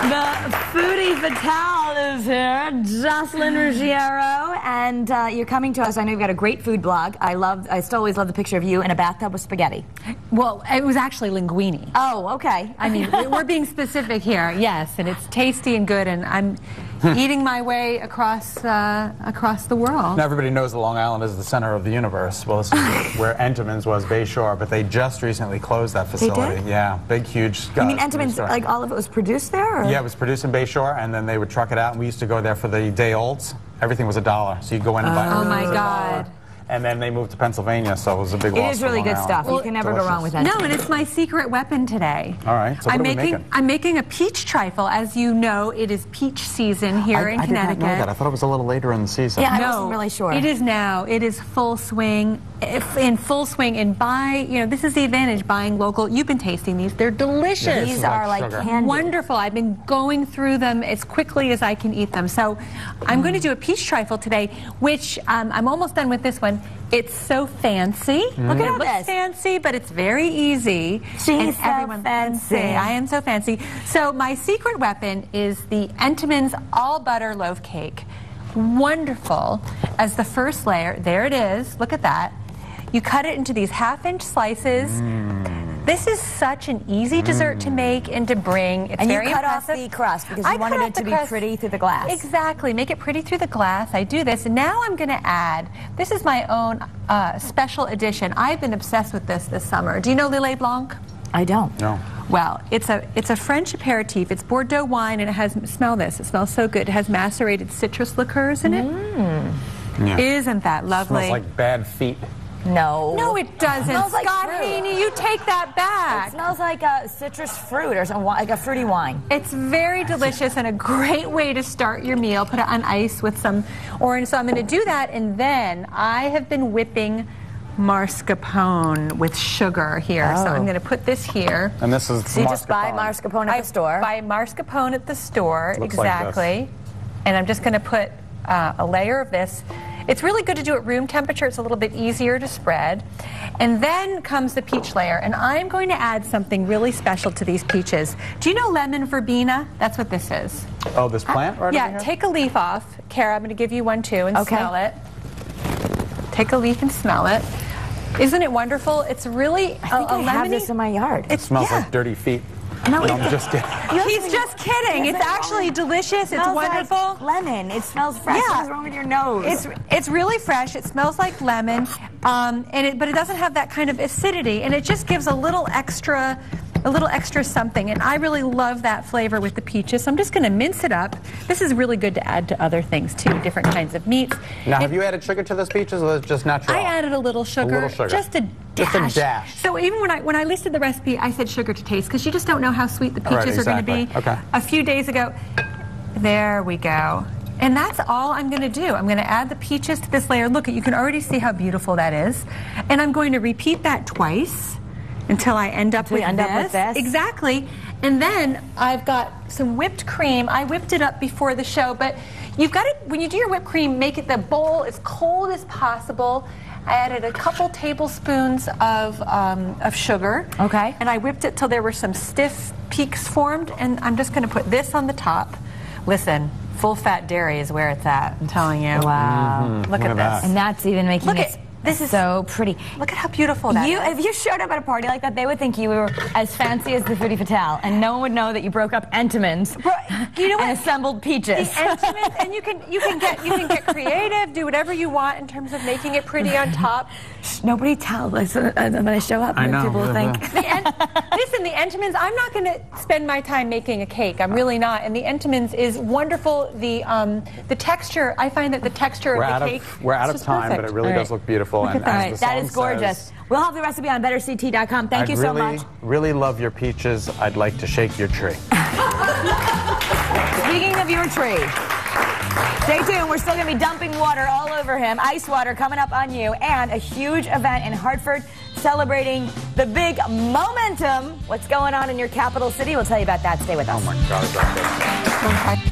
The foodie fatale is here, Jocelyn Ruggiero, and you're coming to us. I know you've got a great food blog. I still always love the picture of you in a bathtub with spaghetti. Well, it was actually linguine. Oh, okay. I mean, we're being specific here, yes, and it's tasty and good, and I'm eating my way across the world. Now everybody knows that Long Island is the center of the universe. Well, this is where Entenmann's was, Bayshore, but they just recently closed that facility. They did? Yeah, big, huge. You mean Entenmann's, like all of it was produced there? Or? Yeah, it was produced in Bayshore, and then they would truck it out, and we used to go there for the day-olds. Everything was $1, so you'd go in and buy it. Oh my God. And then they moved to Pennsylvania, so it was a big loss. It is really good stuff. You can never go wrong with that. No, and it's my secret weapon today. All right. So what are we making? I'm making a peach trifle. As you know, it is peach season here in Connecticut. I did not know that. I thought it was a little later in the season. Yeah, I wasn't really sure. It is now. It is full swing. In full swing. And this is the advantage buying local. You've been tasting these. They're delicious. Yeah, these are like candy. Wonderful. I've been going through them as quickly as I can eat them. So I'm going to do a peach trifle today, which I'm almost done with this one. It's so fancy. Look at it looks fancy, but it's very easy. She's so fancy. I am so fancy. So my secret weapon is the Entenmann's all butter loaf cake. Wonderful. As the first layer, there it is. Look at that. You cut it into these half-inch slices. This is such an easy dessert to make and to bring. It's very cut impressive. Off the crust because you wanted it to be pretty through the glass. Exactly. Make it pretty through the glass. I do this. And now I'm going to add, this is my own special edition. I've been obsessed with this summer. Do you know Lillet Blanc? I don't. No. Well, it's a French aperitif. It's Bordeaux wine, and it has, smell this. It smells so good. It has macerated citrus liqueurs in it. Yeah. Isn't that lovely? It smells like bad feet. No. No, it doesn't. It smells like Scott fruit. Haney, you take that back. It smells like a citrus fruit or something, like a fruity wine. It's very delicious and a great way to start your meal. Put it on ice with some orange. So I'm going to do that, and then I have been whipping mascarpone with sugar here. So I'm going to put this here. And this is So you just buy mascarpone at the store? Buy mascarpone at the store, Looks exactly. like and I'm just going to put a layer of this. It's really good to do at room temperature. It's a little bit easier to spread. And then comes the peach layer. And I'm going to add something really special to these peaches. Do you know lemon verbena? That's what this is. Oh, this plant right over Yeah, here? take a leaf off. Kara, I'm going to give you one too and smell it. Take a leaf and smell it. Isn't it wonderful? It's really I think I have this in my yard. It smells like dirty feet. No, I'm just kidding. He's just kidding. It's actually delicious. It's wonderful. Like lemon. It smells fresh. Yeah. What's wrong with your nose? It's really fresh. It smells like lemon, but it doesn't have that kind of acidity, and it just gives a little extra something. And I really love that flavor with the peaches. So I'm just going to mince it up. This is really good to add to other things too, different kinds of meats. Now, have you added sugar to those peaches, or is it just natural? I added a little sugar. A little sugar. Just a dash. Just a dash. So even when I listed the recipe, I said sugar to taste because you just don't know how sweet the peaches are going to be. Okay. A few days ago, there we go. And that's all I'm going to do. I'm going to add the peaches to this layer. Look, you can already see how beautiful that is. And I'm going to repeat that twice until I end up with this. Exactly. And then I've got some whipped cream. I whipped it up before the show, but you've got to, when you do your whipped cream, make it the bowl as cold as possible. I added a couple tablespoons of sugar. Okay. And I whipped it till there were some stiff peaks formed, and I'm just going to put this on the top. Listen, full-fat dairy is where it's at, I'm telling you. Wow. Look at this. And that's even making it this is so pretty. Look at how beautiful that is. If you showed up at a party like that, they would think you were as fancy as the foodie fatale, and no one would know that you broke up Entenmann's and assembled peaches. The Entenmann, and you can get creative, do whatever you want in terms of making it pretty on top. Nobody tells when I show up. I know. People think. Listen, the Entenmann's. I'm not going to spend my time making a cake. I'm really not. And the Entenmann's is wonderful. The texture. I find that the texture of the cake. We're out of time, but it really does look beautiful. And as the that is gorgeous. We'll have the recipe on betterct.com. Thank you so much. Really love your peaches. I'd like to shake your tree. Speaking of your tree, stay tuned. We're still going to be dumping water all over him. Ice water coming up on you. And a huge event in Hartford celebrating the big momentum. What's going on in your capital city? We'll tell you about that. Stay with us. Oh, my God.